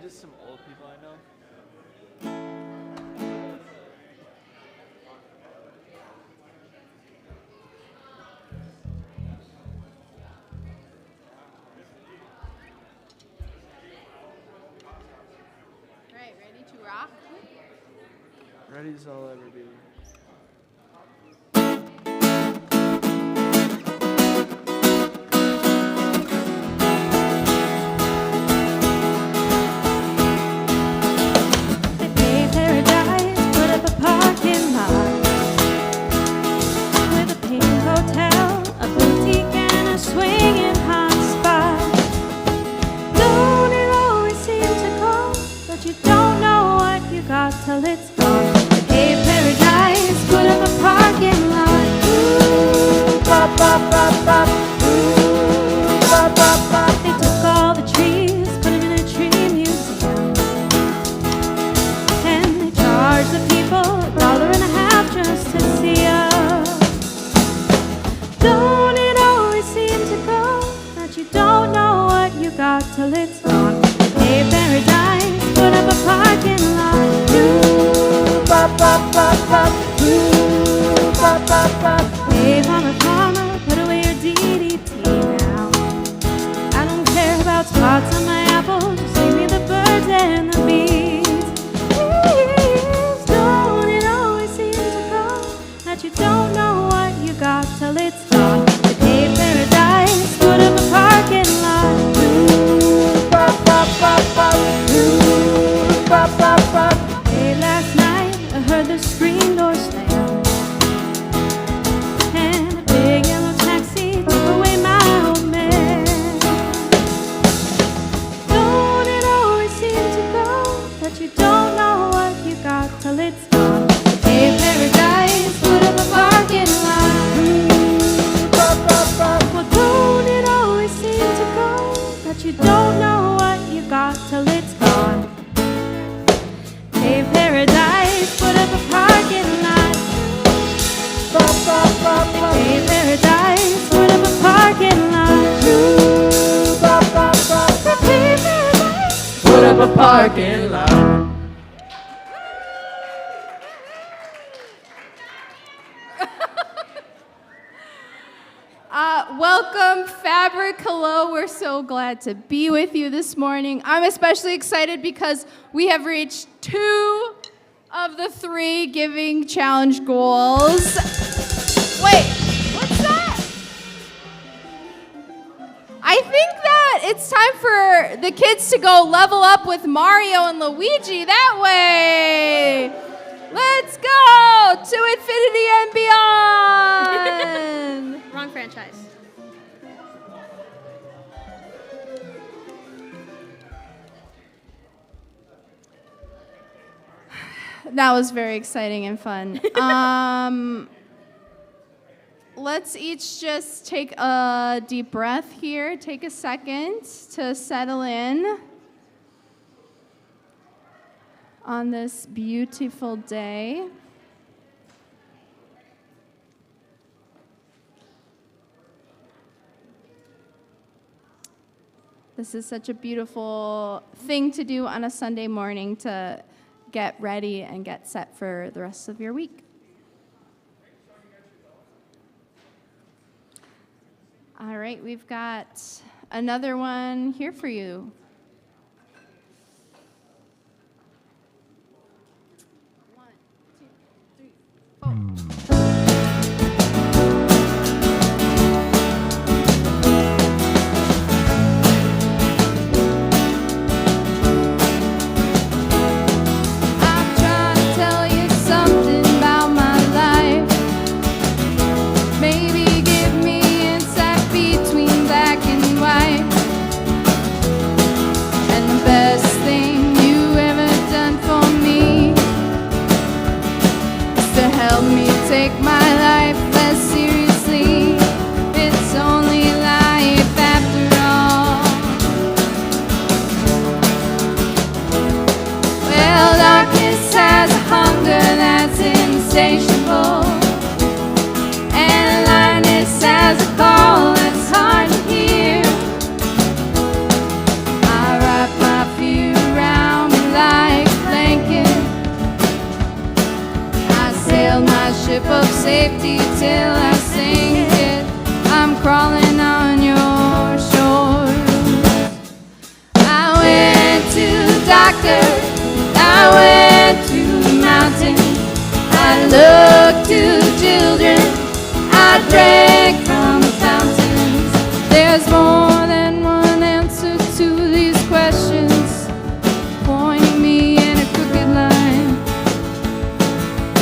Just some old people I know. Right, ready to rock? Ready as I'll ever be. Till it's gone. They paved paradise, put up a parking lot. Ooh, bop, bop, bop, bop. Ooh, bop, bop, bop. They took all the trees, put them in a tree museum. And they charged the people $1.50 just to see us. Don't it always seem to go that you don't know what you got till it's gone? They paved paradise, put up a parking lot. Bop, bop, bop, bop. Ooh, bop, bop, bop. Hey, farmer, farmer, put away your DDT now. I don't care about spots on my apple, just leave me the birds and the bees. Please, don't it always seem to go that you don't know what you got till it's gone? They paved paradise, put up a parking lot. Ooh, bop, bop, bop, bop. Ooh, bop, bop, bop. Hey, last night I heard the screen door slam, and a big yellow taxi took away my old man. Don't it always seem to go that you don't know what you got till it's gone? Hey, paradise, put up a parking lot. Well, don't it always seem to go that you don't know what you got till it's gone? Hey, paradise, put up a parking lot. Hey, paradise, put up a parking lot. Hey, paradise, Put up a parking lot. Welcome, Fabric. Hello, we're so glad to be with you this morning. I'm especially excited because we have reached 2 of the 3 Giving Challenge goals. Wait, what's that? I think that it's time for the kids to go level up with Mario and Luigi that way. Let's go to infinity and beyond. Wrong franchise. That was very exciting and fun. Let's each just take a deep breath here. Take a second to settle in on this beautiful day. This is such a beautiful thing to do on a Sunday morning, to get ready and get set for the rest of your week. All right, we've got another one here for you. One, two, three, four. doctor. I went to the mountains. I looked to children. I drank from the fountains. There's more than one answer to these questions, pointing me in a crooked line.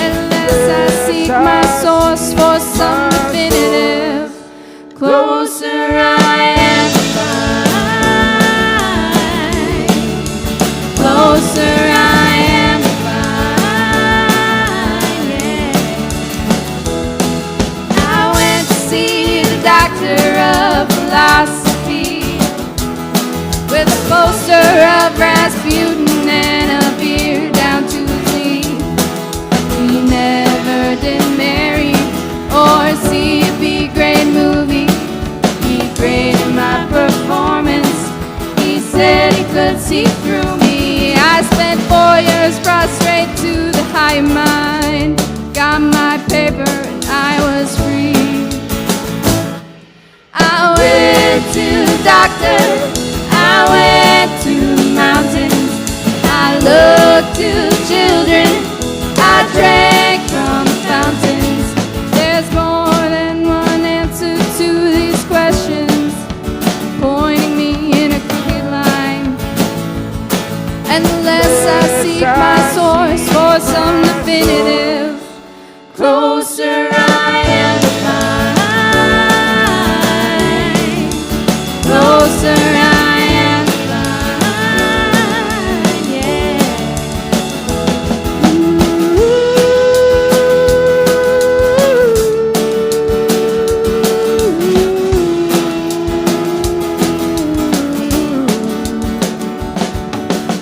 Unless I seek my source for some definitive, closer I am to find. Closer I am to find, yeah. I went to see the doctor of philosophy with a poster of Rasputin and a beer down to his knee. We never did marry or see a B-grade movie. He graded my performance. He said he could see through me. I spent 4 years prostrate to the higher mind. Got my paper and I was free. I went to the doctor. I went to the mountains. I looked to children. I drank from the fountains. There's more than one answer to these questions, pointing me in a crooked line. Unless I seek my source for some definitive, closer I am to find. Closer I am to find, yeah.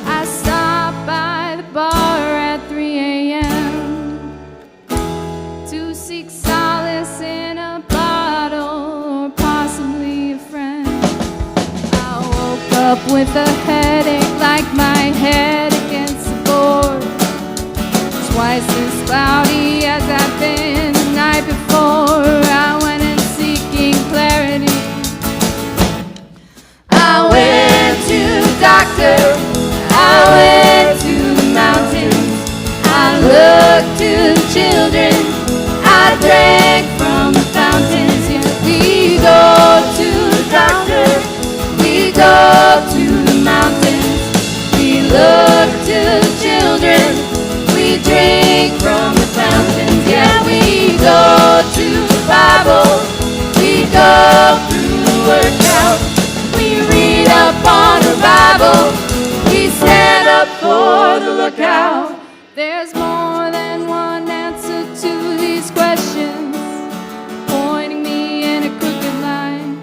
I stopped by the bar at 3 a.m. to seek solace in a bottle or possibly a friend. I woke up with a headache like my head against the board, twice as cloudy as I've been the night before. I went in seeking clarity. I went to the doctor. I went to the mountains. I looked to the children. I drank from the fountains. Yeah, we go to the doctor. We go to the mountains. We look to the children. We drink from the fountains. Yeah, we go to the Bible. We go through the workout. We read up on revival. We stand up for the lookout. There's more than one answer to these questions, pointing me in a crooked line.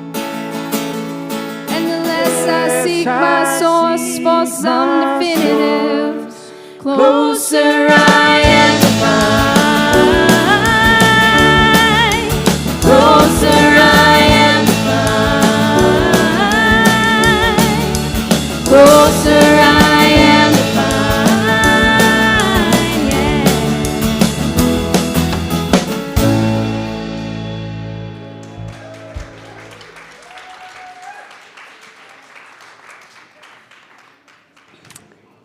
And unless I seek my source for some definitive, closer I am to find. Closer I am to find. Closer I am to find, yeah.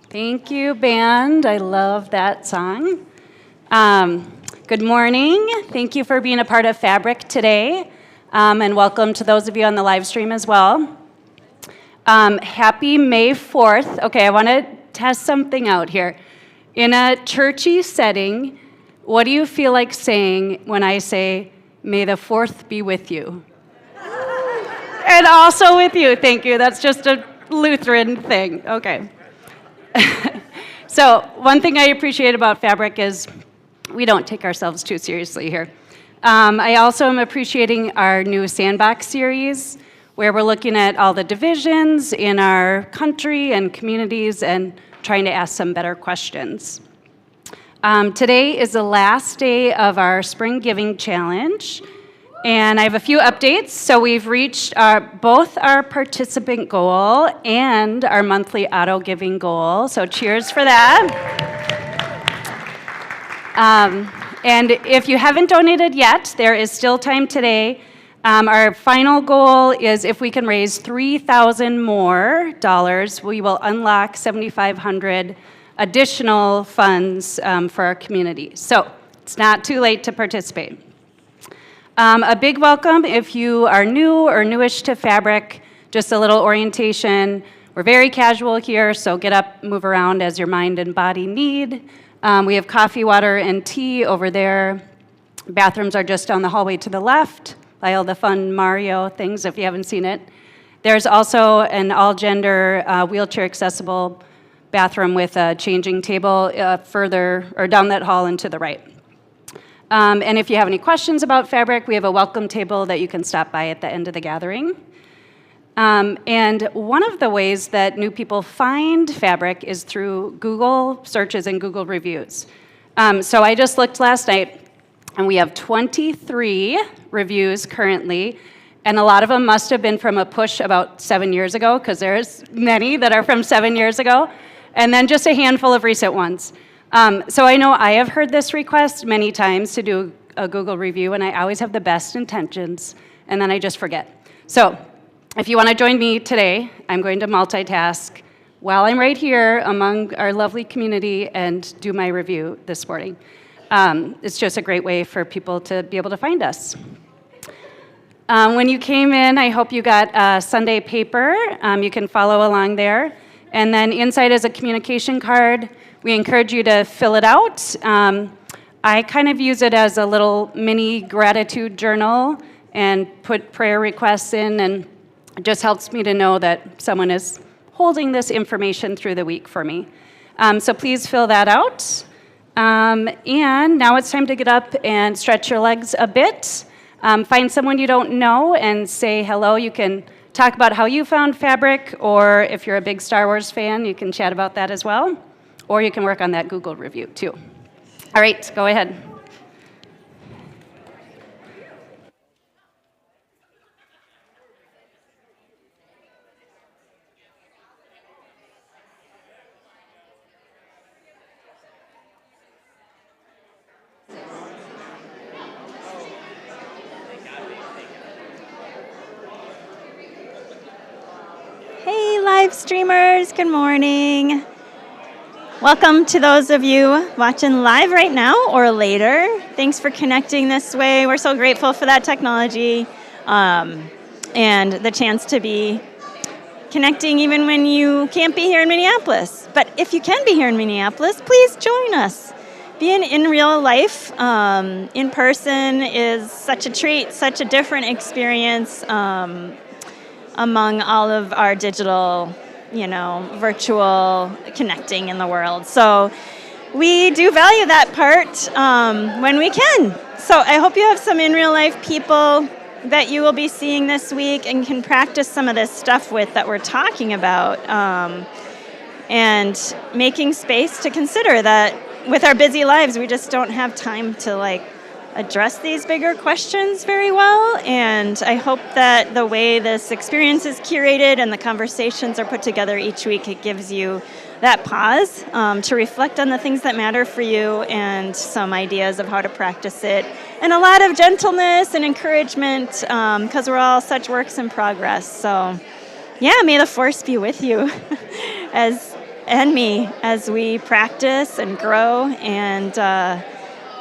Thank you, band. I love that song. Good morning. Thank you for being a part of Fabric today, and welcome to those of you on the live stream as well. Happy May 4th. Okay, I want to test something out here. In a churchy setting, what do you feel like saying when I say, "May the 4th be with you"? And also with you, thank you. That's just a Lutheran thing. Okay. So one thing I appreciate about Fabric is we don't take ourselves too seriously here. I also am appreciating our new Sandbox series, where we're looking at all the divisions in our country and communities and trying to ask some better questions. Today is the last day of our Spring Giving Challenge, and I have a few updates. So we've reached both our participant goal and our monthly auto giving goal, so cheers for that. And if you haven't donated yet, there is still time today. Our final goal is if we can raise $3,000 more dollars, we will unlock 7,500 additional funds for our community. So it's not too late to participate. A big welcome if you are new or newish to Fabric, just a little orientation. We're very casual here, so get up, move around as your mind and body need. We have coffee, water, and tea over there. Bathrooms are just down the hallway to the left by all the fun Mario things if you haven't seen it. There's also an all-gender wheelchair accessible bathroom with a changing table further or down that hall and to the right. And if you have any questions about Fabric, we have a welcome table that you can stop by at the end of the gathering. And one of the ways that new people find Fabric is through Google searches and Google reviews. So I just looked last night, and we have 23 reviews currently, and a lot of them must have been from a push about 7 years ago, because there's many that are from 7 years ago, and then just a handful of recent ones. So I know I have heard this request many times to do a Google review, and I always have the best intentions, and then I just forget. So if you want to join me today, I'm going to multitask while I'm right here among our lovely community and do my review this morning. It's just a great way for people to be able to find us. When you came in, I hope you got a Sunday paper. You can follow along there. And then inside is a communication card. We encourage you to fill it out. I kind of use it as a little mini gratitude journal and put prayer requests in, and it just helps me to know that someone is holding this information through the week for me. So please fill that out. And now it's time to get up and stretch your legs a bit. Find someone you don't know and say hello. You can talk about how you found Fabric, or if you're a big Star Wars fan, you can chat about that as well. Or you can work on that Google review too. All right, go ahead. Hey, live streamers, good morning. Welcome to those of you watching live right now or later. Thanks for connecting this way. We're so grateful for that technology and the chance to be connecting even when you can't be here in Minneapolis. But if you can be here in Minneapolis, please join us. Being in real life, in person, is such a treat, such a different experience among all of our digital, virtual connecting in the world. So we do value that part when we can. So I hope you have some in real life people that you will be seeing this week and can practice some of this stuff with that we're talking about, and making space to consider that with our busy lives, we just don't have time to address these bigger questions very well. And I hope that the way this experience is curated and the conversations are put together each week, it gives you that pause to reflect on the things that matter for you and some ideas of how to practice it. And a lot of gentleness and encouragement, because we're all such works in progress. So yeah, may the force be with you and me as we practice and grow and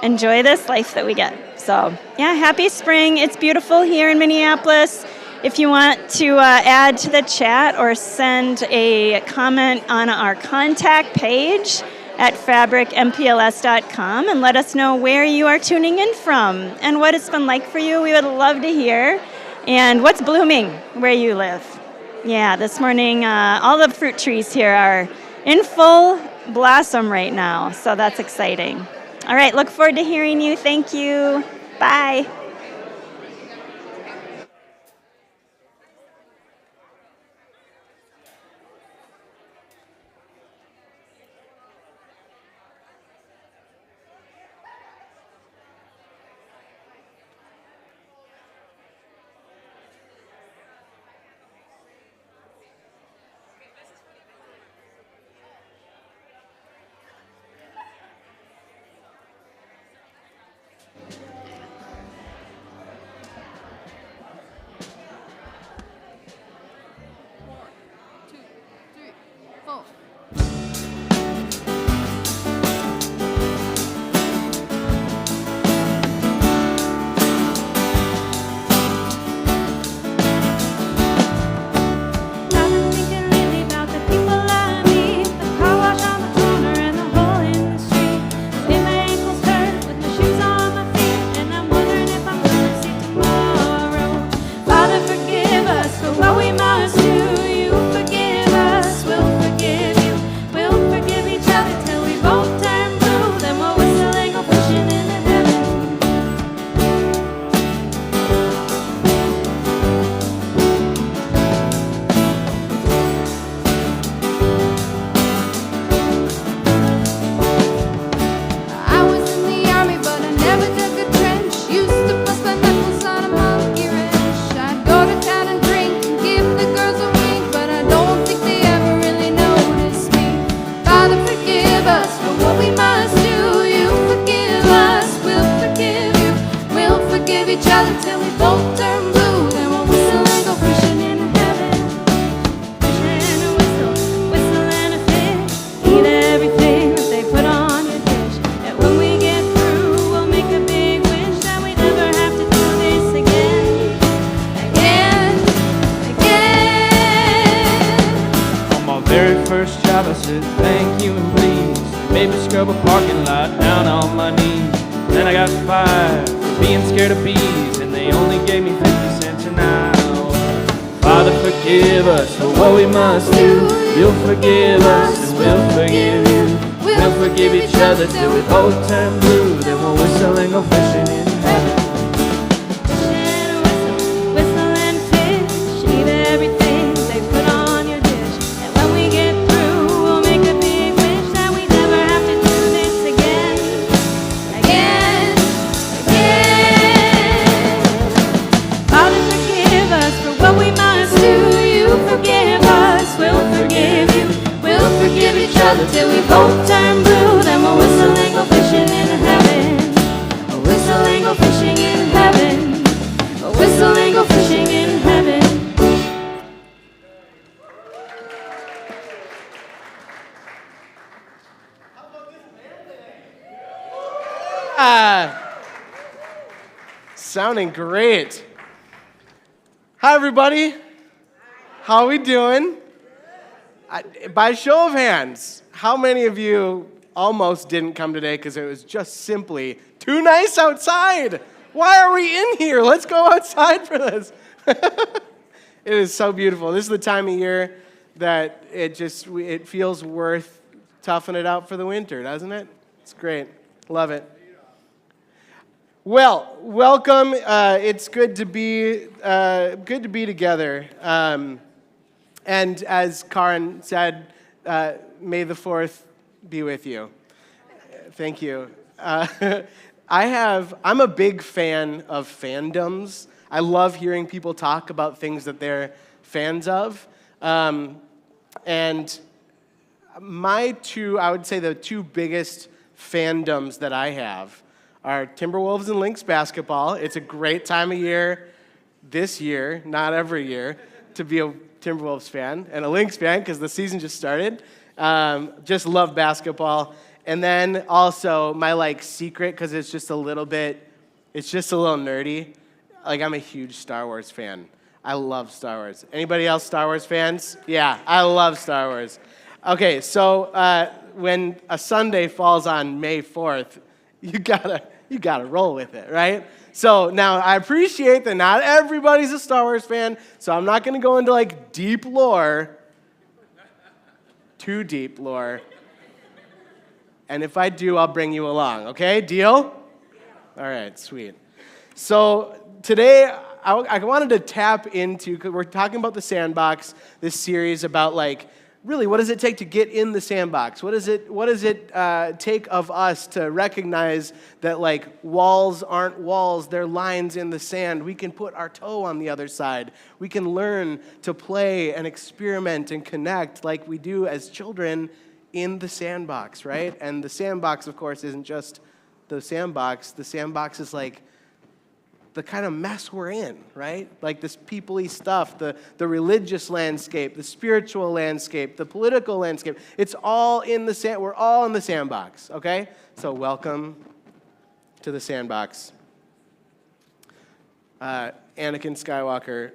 enjoy this life that we get. So yeah, happy spring. It's beautiful here in Minneapolis. If you want to add to the chat or send a comment on our contact page at fabricmpls.com and let us know where you are tuning in from and what it's been like for you. We would love to hear. And what's blooming where you live. Yeah, this morning all the fruit trees here are in full blossom right now, so that's exciting. All right, look forward to hearing you. Thank you. Bye. other till we both turn blue. Then we'll whistle and go fishing in heaven. Fishing and whistle and a fish. Eat everything that they put on your dish. And when we get through, we'll make a big wish that we never have to do this again. Again. On my very first job, I said thank you and please. Made me scrub a parking lot down on my knees. Then I got fired for being scared of bees, and they only gave me 50 cents an hour. Father, forgive us for what we must do. You'll forgive us and we'll forgive you. We'll forgive each other till we both turn blue. Then we'll whistle and go fishing in heaven. Whistle and fish, eat everything they put on your dish. And when we get through, we'll make a big wish that we never have to do this again. Again. Father, forgive us for what we must do. You forgive us, we'll forgive you. We'll forgive each other till we both turn blue. Then we'll whistle and go fishing in heaven. We'll whistle and go fishing in heaven. We'll whistle and go fishing in heaven. Sounding great. Hi, everybody. How are we doing? By show of hands, how many of you almost didn't come today because it was just simply too nice outside? Why are we in here? Let's go outside for this. It is so beautiful. This is the time of year that it feels worth toughing it out for the winter, doesn't it? It's great. Love it. Well, welcome. It's good to be together. And as Karin said, may the 4th be with you. Thank you. I'm a big fan of fandoms. I love hearing people talk about things that they're fans of. And I would say the two biggest fandoms that I have are Timberwolves and Lynx basketball. It's a great time of year this year, not every year, to be a Timberwolves fan and a Lynx fan because the season just started. Just love basketball. And then also my secret, because it's just a little nerdy. I'm a huge Star Wars fan. I love Star Wars. Anybody else Star Wars fans? Yeah, I love Star Wars. Okay, so when a Sunday falls on May 4th, you gotta roll with it, right? So now I appreciate that not everybody's a Star Wars fan, so I'm not gonna go into deep lore, too deep lore. And if I do, I'll bring you along, okay? Deal? All right, sweet. So today I wanted to tap into, because we're talking about the Sandbox, this series about really, what does it take to get in the sandbox? What does it take of us to recognize that walls aren't walls, they're lines in the sand. We can put our toe on the other side. We can learn to play and experiment and connect like we do as children in the sandbox, right? And the sandbox, of course, isn't just the sandbox. The sandbox is the kind of mess we're in, right? This people-y stuff, the religious landscape, the spiritual landscape, the political landscape. It's all in the sand. We're all in the sandbox, okay? So welcome to the sandbox. Anakin Skywalker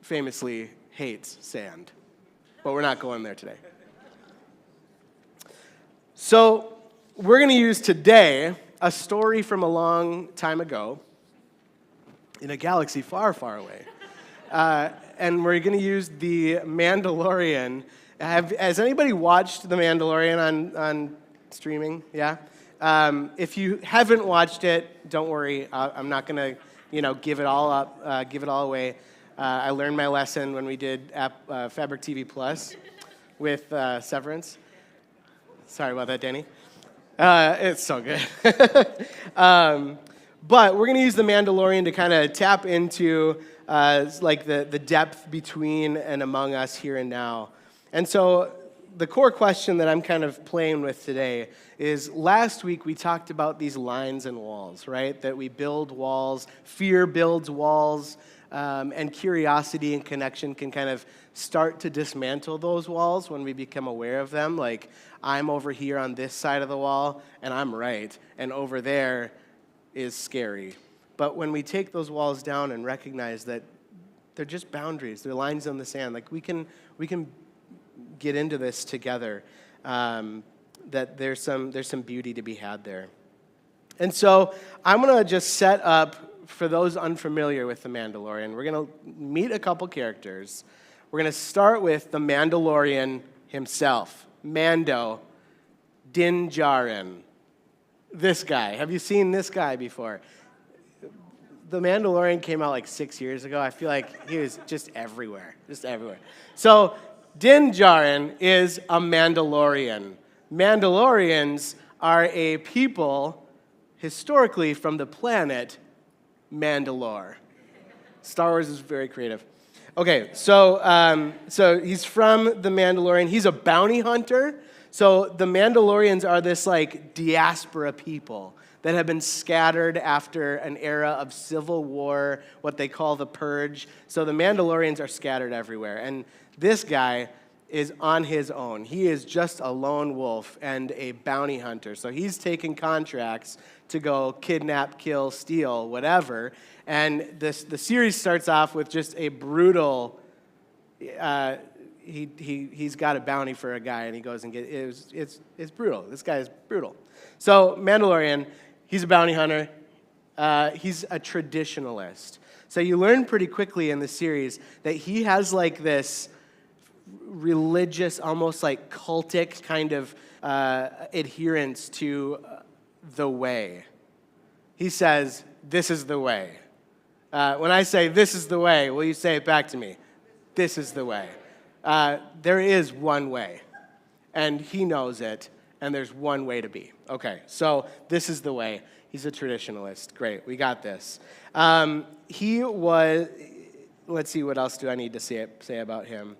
famously hates sand, but we're not going there today. So we're going to use today a story from a long time ago in a galaxy far, far away. And we're going to use The Mandalorian. Has anybody watched The Mandalorian on streaming? Yeah? If you haven't watched it, don't worry. I'm not going to, give it all up, give it all away. I learned my lesson when we did Fabric TV Plus with Severance. Sorry about that, Danny. It's so good. But we're going to use The Mandalorian to kind of tap into the depth between and among us here and now. And so the core question that I'm kind of playing with today is last week we talked about these lines and walls, right? That we build walls, fear builds walls, and curiosity and connection can kind of start to dismantle those walls when we become aware of them. Like, I'm over here on this side of the wall, and I'm right, and over there is scary. But when we take those walls down and recognize that they're just boundaries, they're lines in the sand, like we can get into this together, that there's some beauty to be had there. And so I'm going to just set up, for those unfamiliar with The Mandalorian, we're going to meet a couple characters. We're going to start with the Mandalorian himself, Mando Din Djarin. This guy. Have you seen this guy before? The Mandalorian came out like 6 years ago. I feel like he was just everywhere. So Din Djarin is a Mandalorian. Mandalorians are a people historically from the planet Mandalore. Star Wars is very creative. Okay, so he's from the Mandalorian. He's a bounty hunter. So the Mandalorians are this like diaspora people that have been scattered after an era of civil war, what they call the Purge. So the Mandalorians are scattered everywhere. And this guy is on his own. He is just a lone wolf and a bounty hunter. So he's taking contracts to go kidnap, kill, steal, whatever. And the series starts off with just a brutal, he's got a bounty for a guy, and he goes and it's brutal. This guy is brutal. So Mandalorian, he's a bounty hunter. He's a traditionalist. So you learn pretty quickly in the series that he has like this religious, almost like cultic kind of adherence to the way. He says, this is the way. When I say this is the way, will you say it back to me? This is the way. There is one way, and he knows it, and there's one way to be. Okay, so this is the way. He's a traditionalist. Great, we got this. He was, let's see, what else do I need to say about him?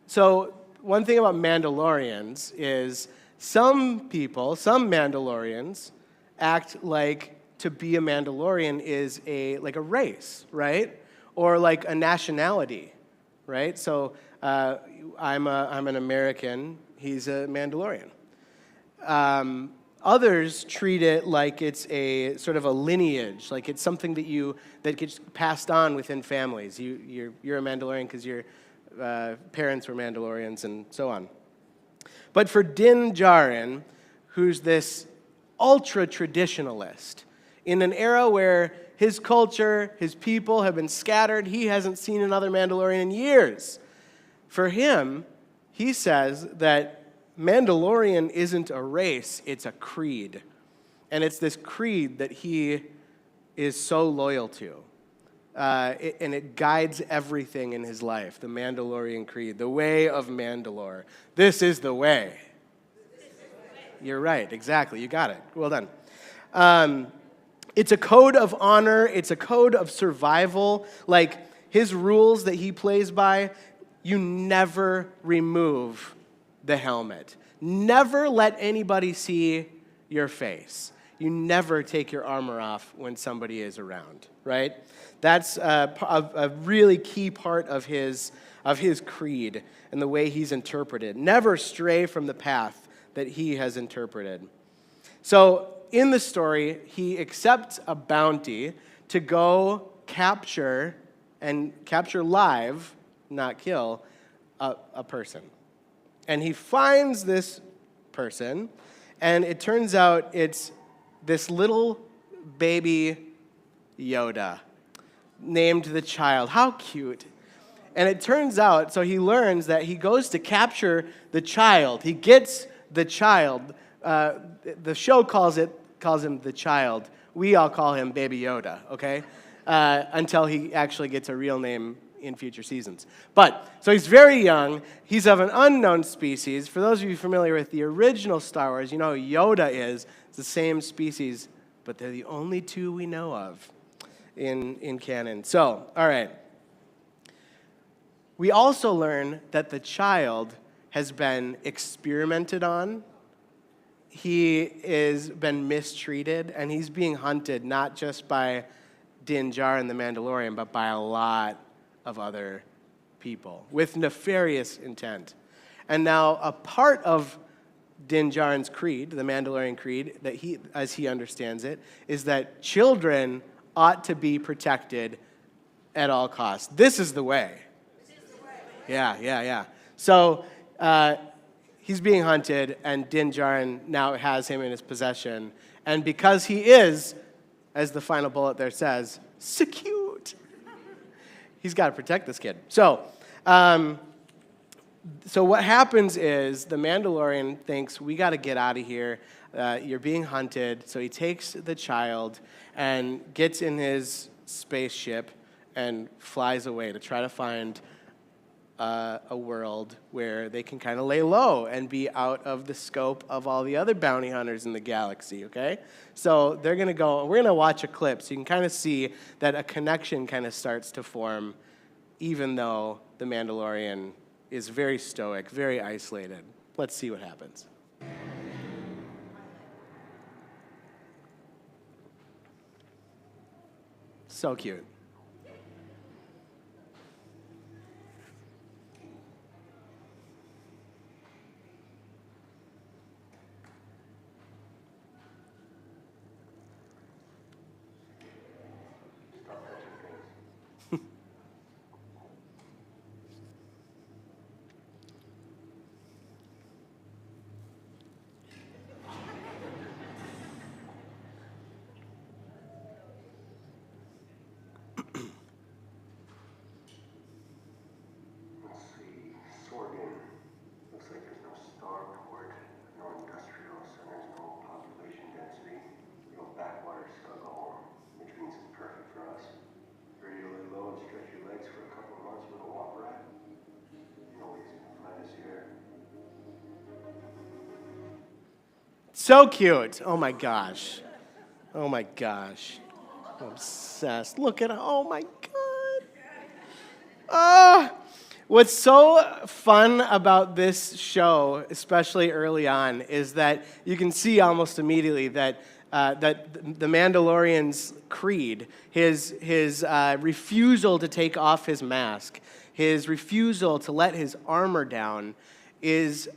So one thing about Mandalorians is some Mandalorians act like to be a Mandalorian is like a race, right? Or like a nationality, right? So I'm an American. He's a Mandalorian. Others treat it like it's a sort of a lineage, like it's something that gets passed on within families. You're a Mandalorian because your parents were Mandalorians and so on. But for Din Djarin, who's this ultra-traditionalist, in an era where his culture, his people have been scattered, he hasn't seen another Mandalorian in years. For him, he says that Mandalorian isn't a race, it's a creed. And it's this creed that he is so loyal to. And it guides everything in his life, the Mandalorian creed, the way of Mandalore. This is the way. You're right, exactly, you got it. Well done. It's a code of honor, it's a code of survival. Like his rules that he plays by, you never remove the helmet. Never let anybody see your face. You never take your armor off when somebody is around, right? That's a really key part of his creed and the way he's interpreted. Never stray from the path that he has interpreted. So in the story, he accepts a bounty to go capture live, not kill, a person. And he finds this person, and it turns out it's this little baby Yoda named the child. How cute. And it turns out, so he learns that he goes to capture the child. He gets the child. The show calls him the child. We all call him Baby Yoda, okay? Until he actually gets a real name in future seasons. But, so he's very young. He's of an unknown species. For those of you familiar with the original Star Wars, you know who Yoda is. It's the same species, but they're the only two we know of in canon. So, all right. We also learn that the child has been experimented on. He is been mistreated, and he's being hunted not just by Din Djarin the Mandalorian, but by a lot of other people with nefarious intent. And now a part of Din Djarin's creed, the Mandalorian creed, that he, as he understands it, is that children ought to be protected at all costs. This is the way. Yeah. So he's being hunted, and Din Djarin now has him in his possession. And because he is, as the final bullet there says, so cute, he's got to protect this kid. So what happens is the Mandalorian thinks, we got to get out of here. You're being hunted. So he takes the child and gets in his spaceship and flies away to try to find a world where they can kind of lay low and be out of the scope of all the other bounty hunters in the galaxy, okay? So they're going to go, we're going to watch a clip so you can kind of see that a connection kind of starts to form, even though the Mandalorian is very stoic, very isolated. Let's see what happens. So cute. So cute. Oh my gosh. Oh my gosh. I'm obsessed. Look at it. Oh my God. What's so fun about this show, especially early on, is that you can see almost immediately that the Mandalorian's creed, his refusal to take off his mask, his refusal to let his armor down, is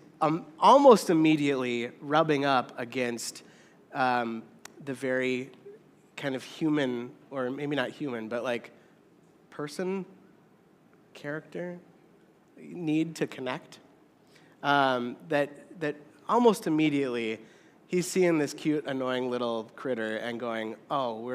almost immediately rubbing up against the very kind of human, or maybe not human, but like person, character, need to connect. That almost immediately he's seeing this cute, annoying little critter and going, "Oh,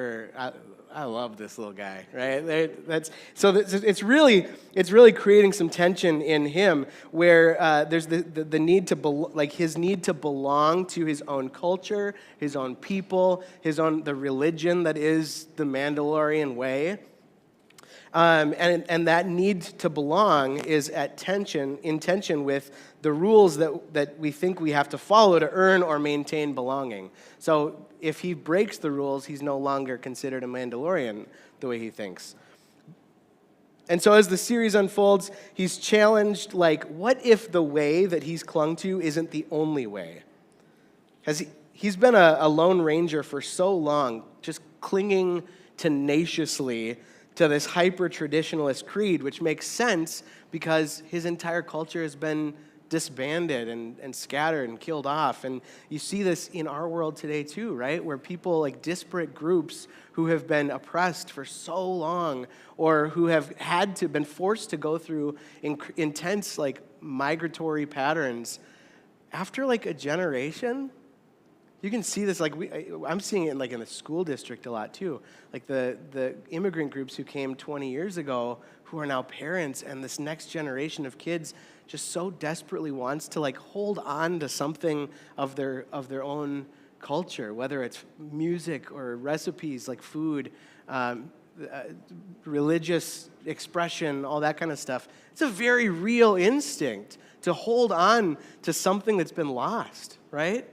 I love this little guy," right? It's really creating some tension in him where there's the need to his need to belong to his own culture, his own people, the religion that is the Mandalorian way. And that need to belong is in tension with the rules that we think we have to follow to earn or maintain belonging. So if he breaks the rules, he's no longer considered a Mandalorian the way he thinks. And so as the series unfolds, he's challenged, like, what if the way that he's clung to isn't the only way? He's been a lone ranger for so long, just clinging tenaciously to this hyper-traditionalist creed, which makes sense because his entire culture has been disbanded and scattered and killed off. And you see this in our world today too, right? Where people, like disparate groups who have been oppressed for so long or who have been forced to go through intense like migratory patterns, after like a generation, you can see this, like I'm seeing it in the school district a lot too. Like the immigrant groups who came 20 years ago who are now parents, and this next generation of kids just so desperately wants to like hold on to something of their own culture, whether it's music or recipes like food, religious expression, all that kind of stuff. It's a very real instinct to hold on to something that's been lost, right?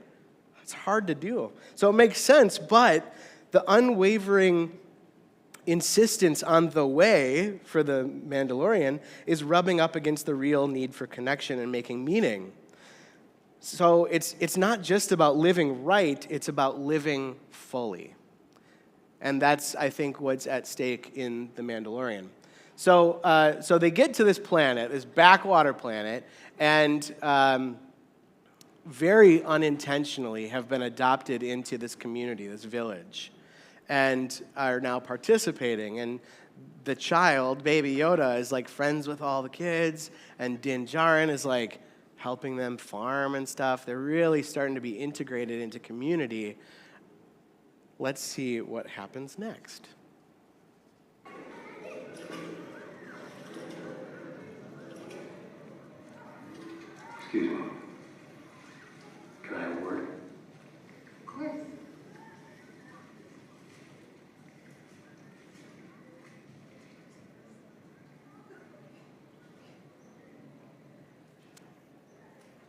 It's hard to do. So it makes sense, but the unwavering insistence on the way for the Mandalorian is rubbing up against the real need for connection and making meaning. So it's not just about living right, it's about living fully. And that's, I think, what's at stake in The Mandalorian. So they get to this planet, this backwater planet, and very unintentionally have been adopted into this community, this village, and are now participating. And the child, Baby Yoda, is like friends with all the kids, and Din Djarin is like helping them farm and stuff. They're really starting to be integrated into community. Let's see what happens next. Excuse me. Can I have a word? Of course.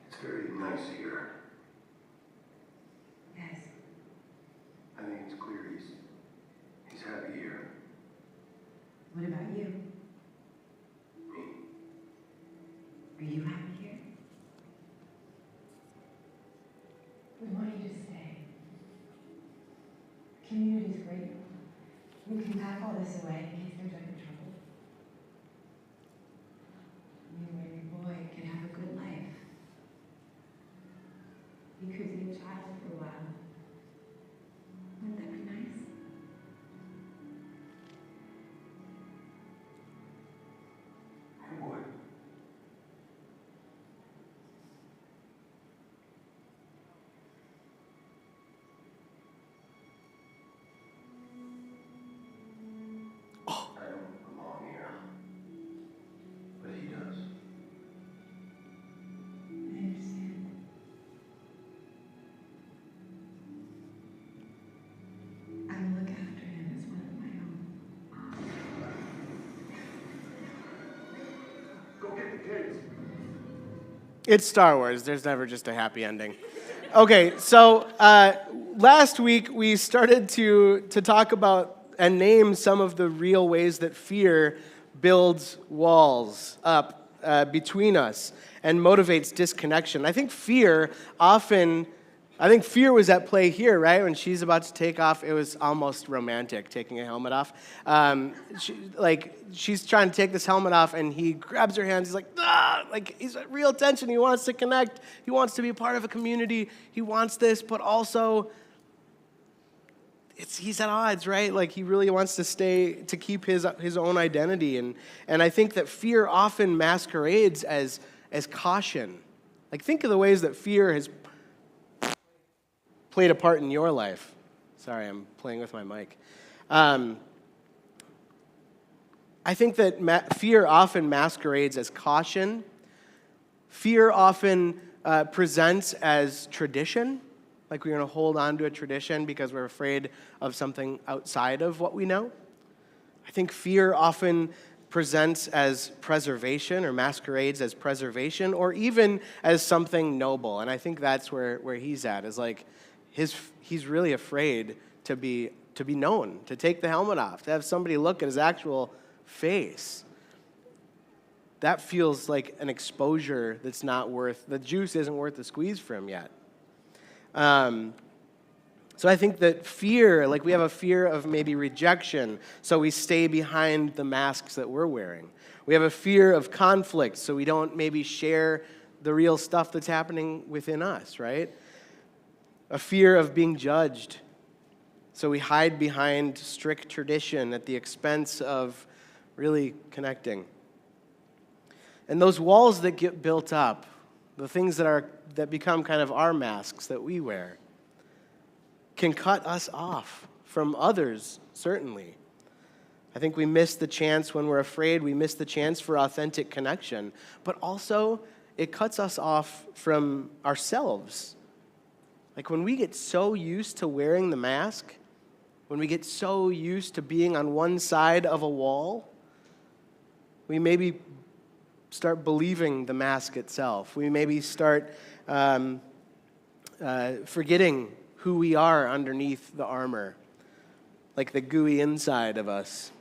It's very nice here. Yes. I think it's clear he's happy here. What about you? Me. Are you happy here? We want you to stay. Community's great. We can pack all this away in case there's ever trouble. You and your boy can have a good life. You could be a child for a while. Wouldn't that be nice? I would. I don't belong here. But he does. I understand. I will look after him as one of my own. Go get the kids. It's Star Wars. There's never just a happy ending. Okay, so last week we started to talk about and name some of the real ways that fear builds walls up between us and motivates disconnection. I think fear was at play here, right? When she's about to take off, it was almost romantic, taking a helmet off. She's trying to take this helmet off, and he grabs her hands. He's like, ah! Like, he's at real tension. He wants to connect. He wants to be a part of a community. He wants this, but also he's at odds, right? Like, he really wants to keep his own identity. And I think that fear often masquerades as caution. Like, think of the ways that fear has played a part in your life. Sorry, I'm playing with my mic. I think that fear often masquerades as caution. Fear often presents as tradition, like we're going to hold on to a tradition because we're afraid of something outside of what we know. I think fear often presents as preservation or masquerades as preservation or even as something noble. And I think that's where he's at, is like he's really afraid to be known, to take the helmet off, to have somebody look at his actual face. That feels like an exposure that's not worth, the juice isn't worth the squeeze for him yet. So I think that fear, like we have a fear of maybe rejection, so we stay behind the masks that we're wearing. We have a fear of conflict, so we don't maybe share the real stuff that's happening within us, right? A fear of being judged, so we hide behind strict tradition at the expense of really connecting. And those walls that get built up, the things that become kind of our masks that we wear, can cut us off from others, certainly. I think we miss the chance when we're afraid. We miss the chance for authentic connection. But also, it cuts us off from ourselves. Like when we get so used to wearing the mask, when we get so used to being on one side of a wall, we maybe start believing the mask itself. We maybe start forgetting who we are underneath the armor. like the gooey inside of us.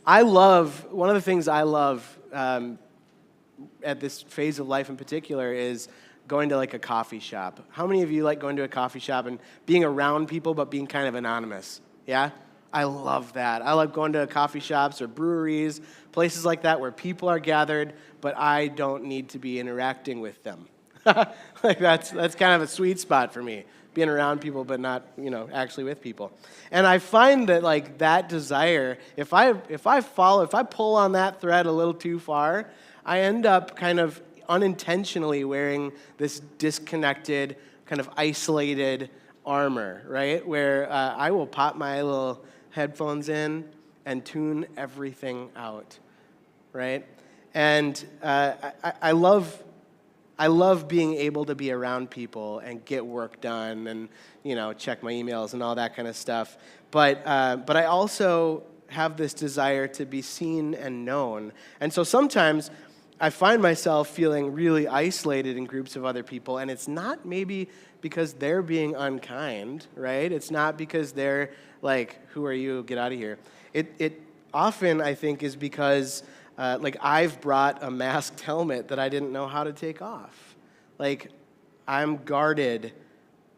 One of the things I love at this phase of life in particular is going to like a coffee shop. How many of you like going to a coffee shop and being around people but being kind of anonymous? Yeah? I love that. I love going to coffee shops or breweries, places like that where people are gathered, but I don't need to be interacting with them. Like that's kind of a sweet spot for me, being around people but not, actually with people. And I find that like that desire, if I pull on that thread a little too far, I end up kind of unintentionally wearing this disconnected, kind of isolated armor, right? Where I will pop my little headphones in and tune everything out, right? And I love being able to be around people and get work done and, check my emails and all that kind of stuff. But I also have this desire to be seen and known. And so sometimes I find myself feeling really isolated in groups of other people, and it's not maybe because they're being unkind, right? It's not because they're like, who are you? Get out of here. It often, I think, is because I've brought a masked helmet that I didn't know how to take off. Like, I'm guarded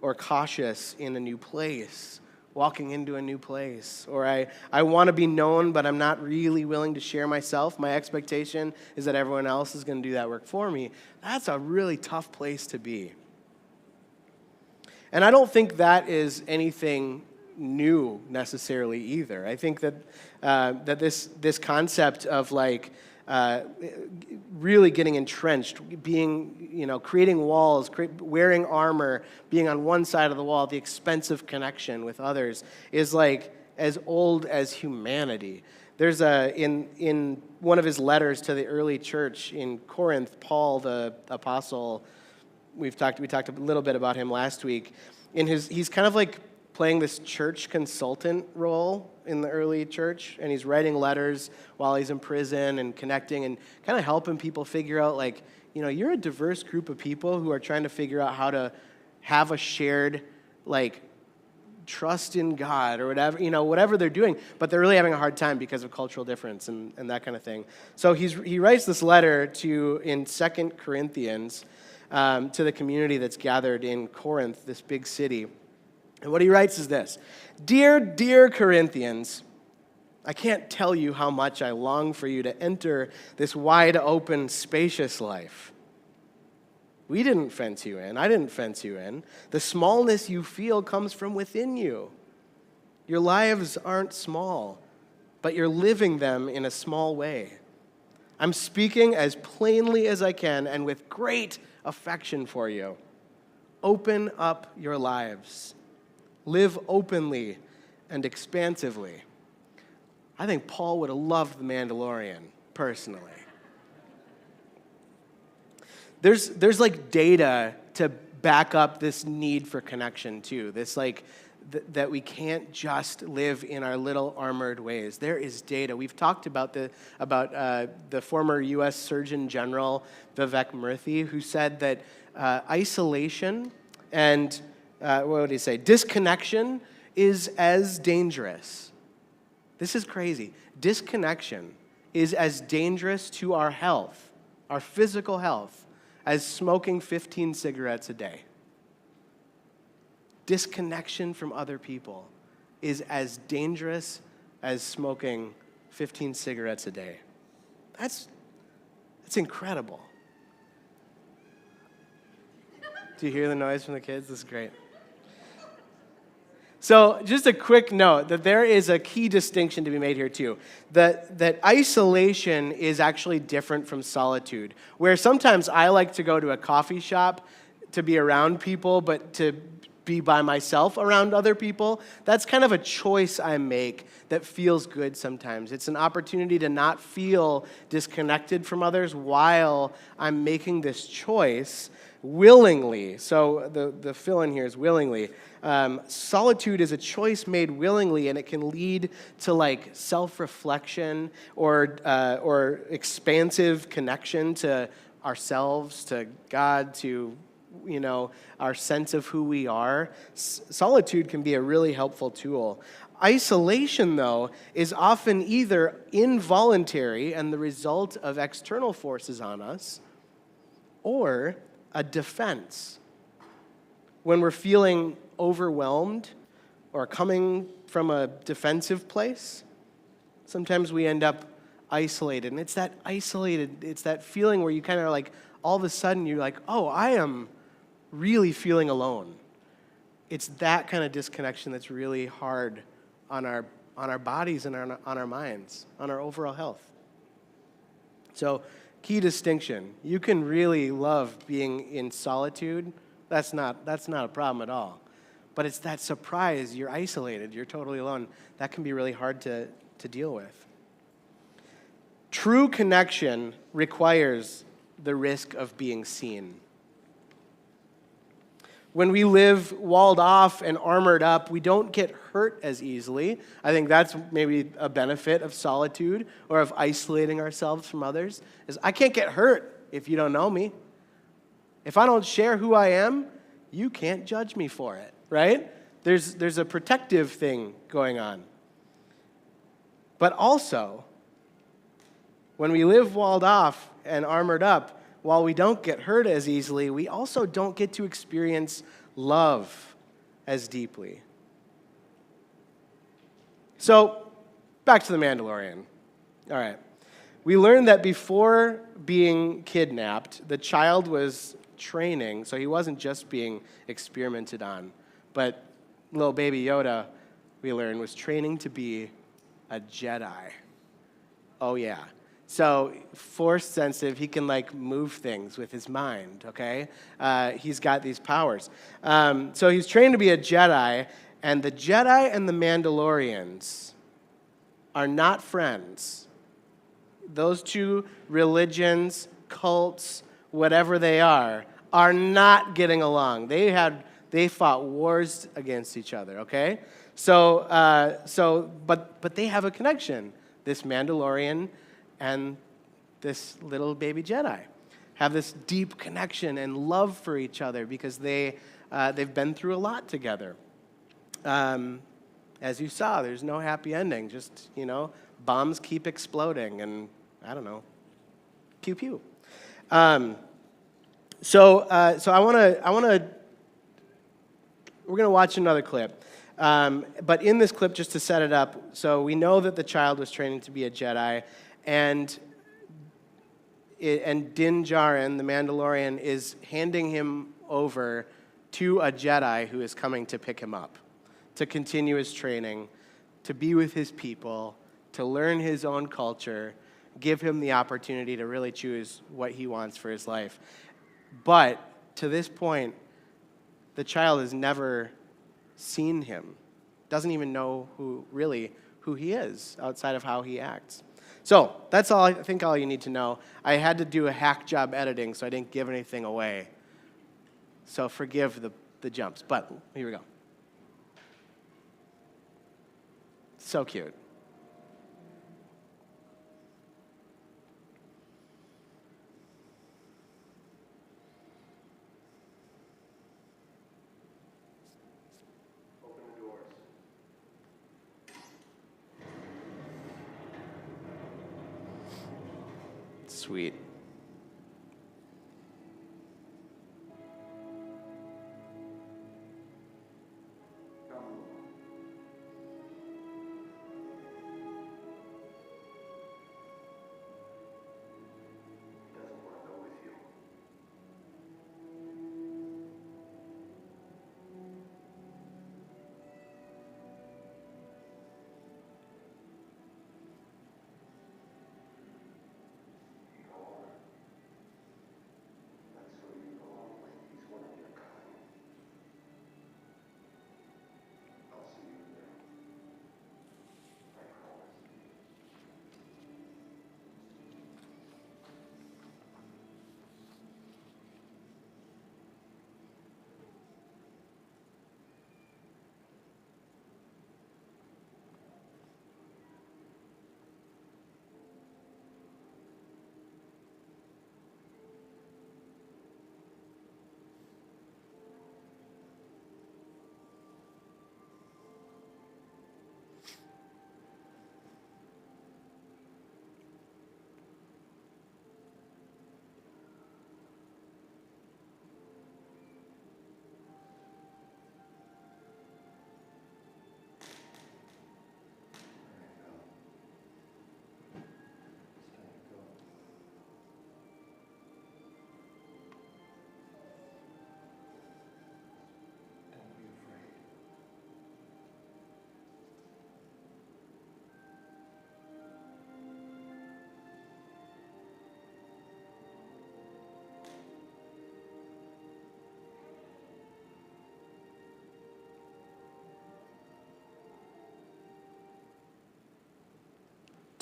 or cautious in a new place, walking into a new place. Or I want to be known, but I'm not really willing to share myself. My expectation is that everyone else is going to do that work for me. That's a really tough place to be. And I don't think that is anything new necessarily either. I think that this concept of really getting entrenched, being, creating walls, wearing armor, being on one side of the wall, the expense of connection with others is like as old as humanity. There's in one of his letters to the early church in Corinth, Paul the apostle, we talked a little bit about him last week. He's kind of like playing this church consultant role in the early church, and he's writing letters while he's in prison and connecting and kind of helping people figure out, you're a diverse group of people who are trying to figure out how to have a shared, trust in God or whatever they're doing, but they're really having a hard time because of cultural difference and that kind of thing. So he writes this letter in 2 Corinthians to the community that's gathered in Corinth, this big city. And what he writes is this: Dear Corinthians, I can't tell you how much I long for you to enter this wide open, spacious life. We didn't fence you in. I didn't fence you in. The smallness you feel comes from within you. Your lives aren't small, but you're living them in a small way. I'm speaking as plainly as I can and with great affection for you. Open up your lives. Live openly and expansively. I think Paul would have loved The Mandalorian, personally. There's data to back up this need for connection too. This that we can't just live in our little armored ways. There is data. We've talked about the former U.S. Surgeon General Vivek Murthy, who said that isolation and what would he say? Disconnection is as dangerous. This is crazy. Disconnection is as dangerous to our health, our physical health, as smoking 15 cigarettes a day. Disconnection from other people is as dangerous as smoking 15 cigarettes a day. That's incredible. Do you hear the noise from the kids? This is great. So just a quick note that there is a key distinction to be made here too. That isolation is actually different from solitude. Where sometimes I like to go to a coffee shop to be around people, but to be by myself around other people, that's kind of a choice I make that feels good sometimes. It's an opportunity to not feel disconnected from others while I'm making this choice willingly. So the fill-in here is willingly. Solitude is a choice made willingly, and it can lead to self-reflection or expansive connection to ourselves, to God, to our sense of who we are, solitude can be a really helpful tool. Isolation, though, is often either involuntary and the result of external forces on us, or a defense. When we're feeling overwhelmed or coming from a defensive place, sometimes we end up isolated. And it's that feeling where you kind of like, all of a sudden you're like, oh, I am really feeling alone. It's that kind of disconnection that's really hard on our bodies and on our minds, on our overall health. So, key distinction. You can really love being in solitude. That's not a problem at all. But it's that surprise, you're isolated, you're totally alone. That can be really hard to deal with. True connection requires the risk of being seen. When we live walled off and armored up, we don't get hurt as easily. I think that's maybe a benefit of solitude or of isolating ourselves from others, is I can't get hurt if you don't know me. If I don't share who I am, you can't judge me for it, right? There's a protective thing going on. But also, when we live walled off and armored up, while we don't get hurt as easily, we also don't get to experience love as deeply. So, back to the Mandalorian. All right. We learned that before being kidnapped, the child was training, so he wasn't just being experimented on, but little baby Yoda, we learned, was training to be a Jedi. Oh, yeah. So, force sensitive, he can move things with his mind, okay? He's got these powers. So he's trained to be a Jedi, and the Jedi and the Mandalorians are not friends. Those two religions, cults, whatever they are not getting along. They fought wars against each other, okay? But they have a connection. This Mandalorian and this little baby Jedi have this deep connection and love for each other because they've been through a lot together. As you saw, there's no happy ending. Just, bombs keep exploding and, I don't know, pew pew. So we're going to watch another clip. But in this clip, just to set it up, so we know that the child was training to be a Jedi, and Din Djarin, the Mandalorian, is handing him over to a Jedi who is coming to pick him up, to continue his training, to be with his people, to learn his own culture, give him the opportunity to really choose what he wants for his life. But to this point, the child has never seen him, doesn't even know who he is outside of how he acts. So that's all you need to know. I had to do a hack job editing, so I didn't give anything away. So forgive the jumps, but here we go. So cute. Sweet.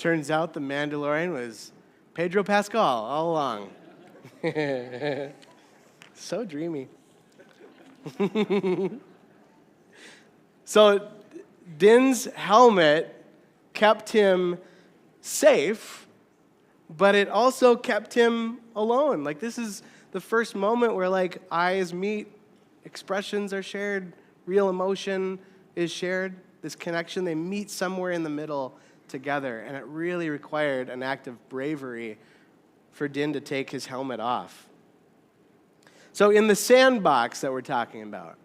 Turns out the Mandalorian was Pedro Pascal all along. So dreamy. So Din's helmet kept him safe, but it also kept him alone. Like, this is the first moment where, like, eyes meet, expressions are shared, real emotion is shared, this connection, they meet somewhere in the middle together, and it really required an act of bravery for Din to take his helmet off. So in the sandbox that we're talking about,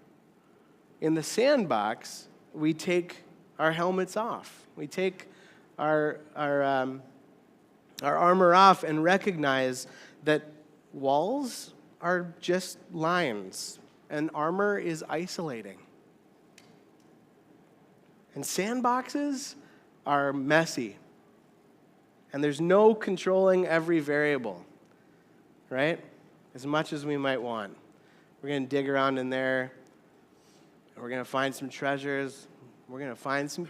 in the sandbox, we take our helmets off. We take our armor off and recognize that walls are just lines, and armor is isolating. And sandboxes are messy, and there's no controlling every variable, right? As much as we might want. We're going to dig around in there, and we're going to find some treasures. We're going to find some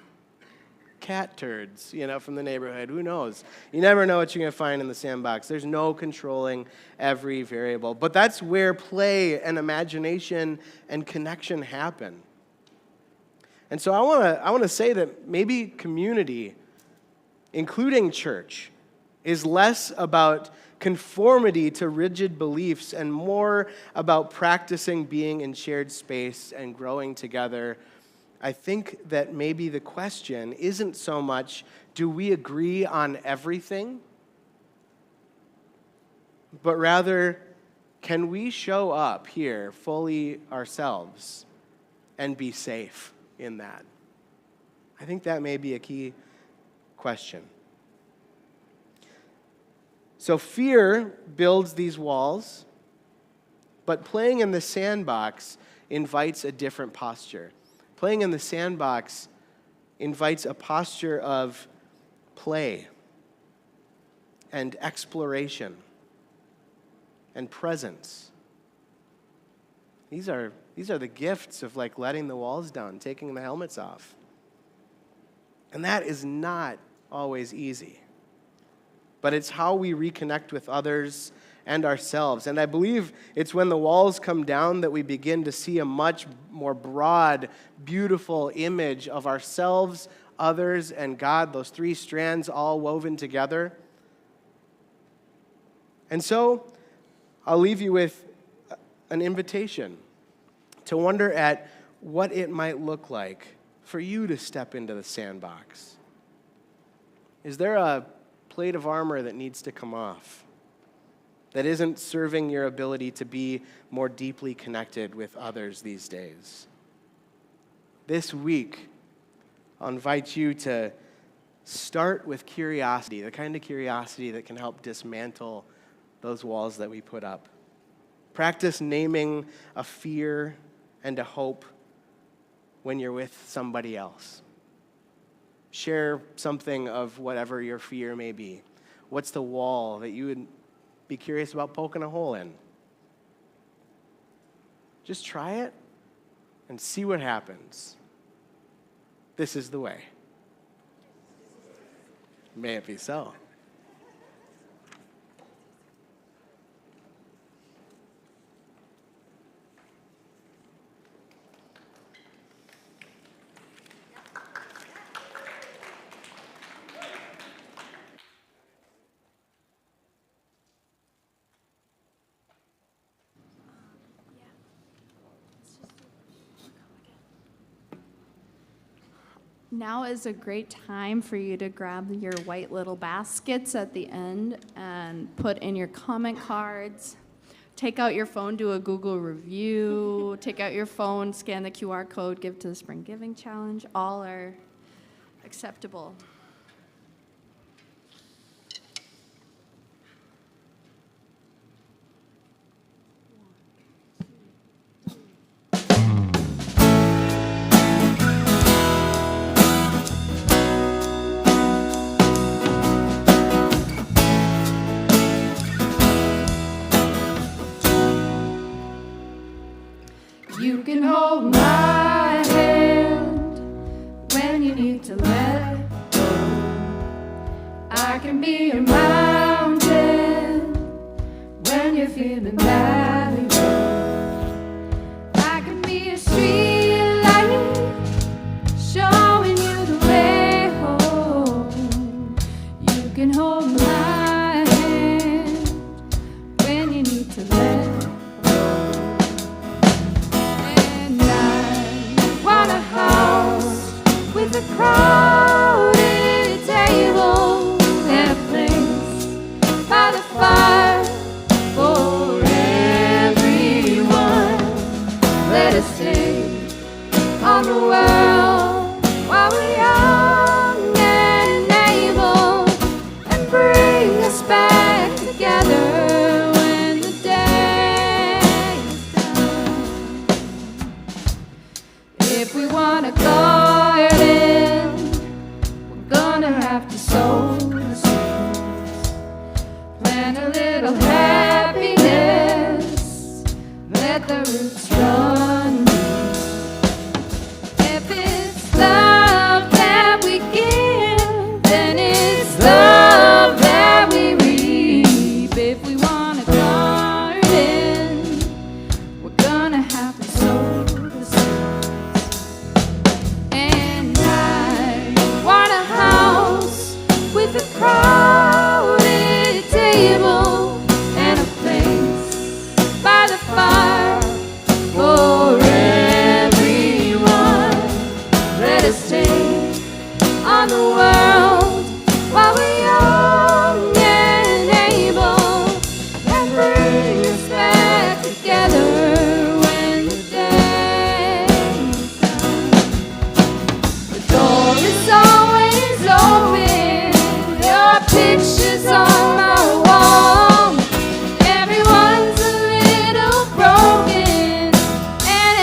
cat turds, from the neighborhood. Who knows? You never know what you're going to find in the sandbox. There's no controlling every variable. But that's where play and imagination and connection happen. And so I want to say that maybe community, including church, is less about conformity to rigid beliefs and more about practicing being in shared space and growing together. I think that maybe the question isn't so much, do we agree on everything? But rather, can we show up here fully ourselves and be safe in that? I think that may be a key question. So fear builds these walls, but playing in the sandbox invites a different posture. Playing in the sandbox invites a posture of play and exploration and presence. These are the gifts of like letting the walls down, taking the helmets off. And that is not always easy. But it's how we reconnect with others and ourselves. And I believe it's when the walls come down that we begin to see a much more broad, beautiful image of ourselves, others, and God, those three strands all woven together. And so I'll leave you with an invitation to wonder at what it might look like for you to step into the sandbox. Is there a plate of armor that needs to come off that isn't serving your ability to be more deeply connected with others these days? This week, I'll invite you to start with curiosity, the kind of curiosity that can help dismantle those walls that we put up. Practice naming a fear and a hope when you're with somebody else. Share something of whatever your fear may be. What's the wall that you would be curious about poking a hole in? Just try it and see what happens. This is the way. May it be so. Now is a great time for you to grab your white little baskets at the end and put in your comment cards. Take out your phone, do a Google review. Take out your phone, scan the QR code, give to the Spring Giving Challenge. All are acceptable. You can hold my hand when you need to let go. can be a mountain when you're feeling valley road. I can be a street light showing you the way home. You can hold my hand when you need to let go. And I want a house with a crowded table and a place by the fire for everyone. Let us stay on the world while we're young and able, and bring us back together when the day is done. If we want a garden, we're gonna have to sow the seeds, plant a little happiness, let the roots run deep. If it's love that we give, then it's love that we reap. If we want a garden, we're gonna have to sow the seeds. And I want a house with a crowded table and a place by the fire for everyone. Let us stay on the world while we're young and able, and bring us back together when the day is done. The door is always open, your picture's on my wall. Everyone's a little broken, and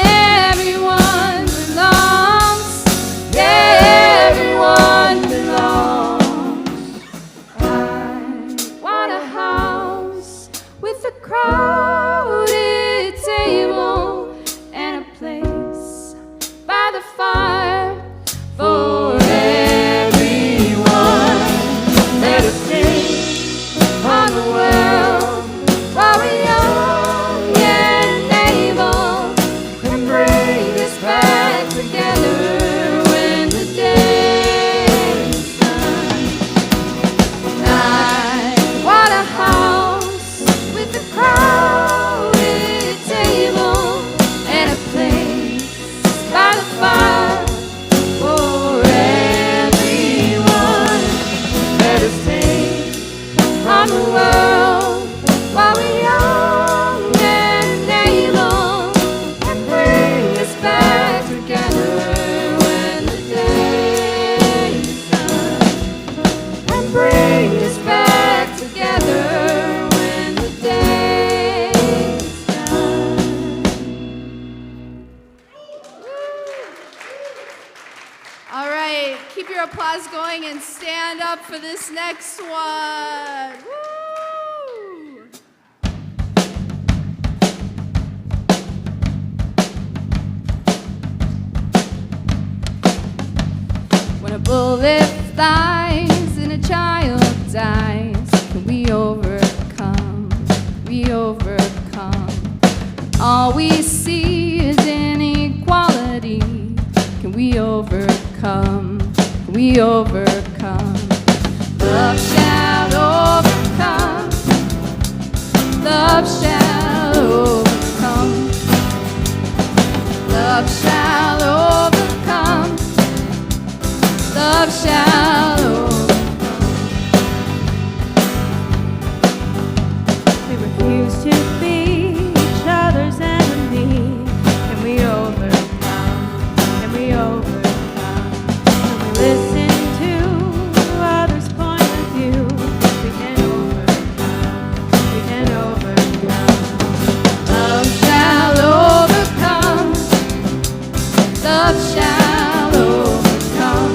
everyone belongs. Yeah, everyone belongs. I want a house with a crowded table and a place by the fire for everyone. Let us stay on the world while we're young and able, and bring us back together when the day is done. I want a house with a crowded table and a place by the fire for everyone. Let us stay on the world while we're young and able, and bring us back together when the day is done. And bring us back together when the day is done. All right, keep your applause going and stand up for this next one. Woo! When a bullet flies and a child dies, can we overcome? We overcome. All we see is inequality. Can we overcome? Can we overcome? Love shall overcome. Love shall overcome. Love shall overcome. Love shall overcome. We refuse to be each other's enemy. Can we overcome? Can we overcome? When we listen to others' point of view, we can overcome. We can overcome. Love shall overcome. Love shall overcome.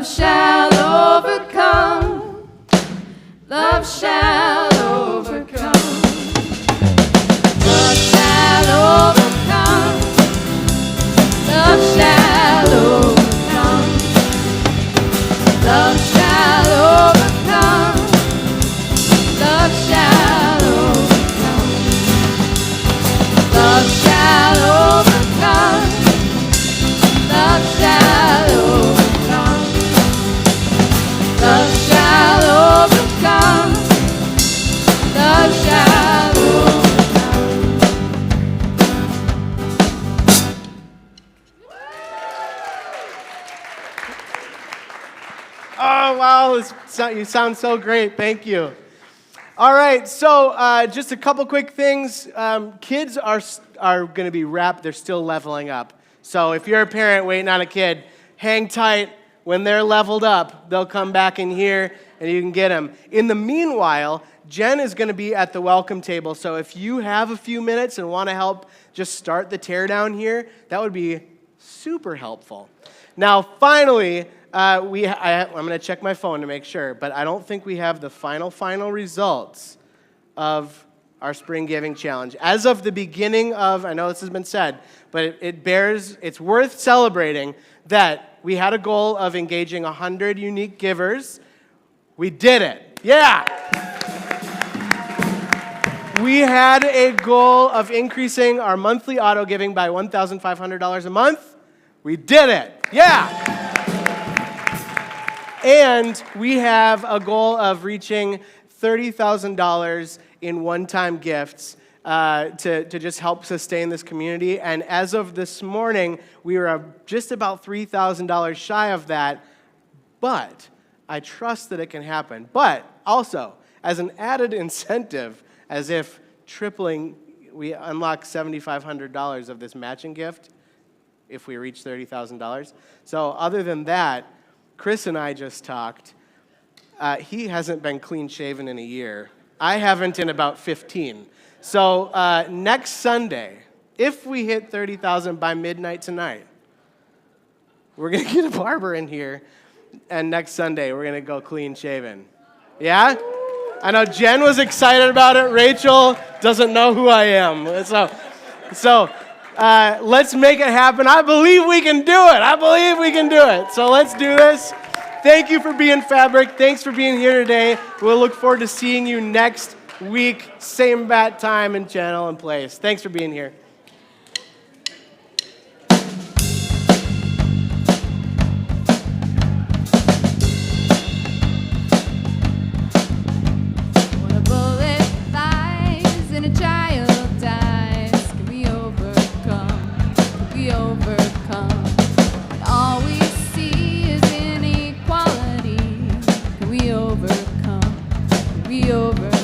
Love shall overcome. Love shall overcome. Love shall overcome. Love shall overcome. Love shall overcome. Love shall overcome. Love shall overcome. Love shall overcome. Love shall overcome. Love shall overcome. Oh, wow, you sound so great. Thank you. All right, so just a couple quick things. Kids are going to be wrapped. They're still leveling up. So if you're a parent waiting on a kid, hang tight. When they're leveled up, they'll come back in here and you can get them. In the meanwhile, Jen is going to be at the welcome table. So if you have a few minutes and want to help just start the teardown here, that would be super helpful. Now, finally, I'm going to check my phone to make sure, but I don't think we have the final results of our Spring Giving Challenge. As of the beginning of, I know this has been said, but it's worth celebrating that we had a goal of engaging 100 unique givers. We did it. Yeah. We had a goal of increasing our monthly auto giving by $1,500 a month. We did it. Yeah. And we have a goal of reaching $30,000 in one-time gifts to just help sustain this community. And as of this morning, we were just about $3,000 shy of that. But I trust that it can happen. But also, as an added incentive, as if tripling, we unlock $7,500 of this matching gift if we reach $30,000. So other than that, Chris and I just talked. He hasn't been clean shaven in a year. I haven't in about 15. So next Sunday, if we hit 30,000 by midnight tonight, we're going to get a barber in here, and next Sunday we're going to go clean shaven. Yeah? I know Jen was excited about it. Rachel doesn't know who I am. So let's make it happen. I believe we can do it. I believe we can do it. So let's do this. Thank you for being Fabric. Thanks for being here today. We'll look forward to seeing you next week, same bat time and channel and place. Thanks for being here. When a bullet flies and a child dies, can we overcome? Can we overcome? And all we see is inequality. Can we overcome? Can we overcome?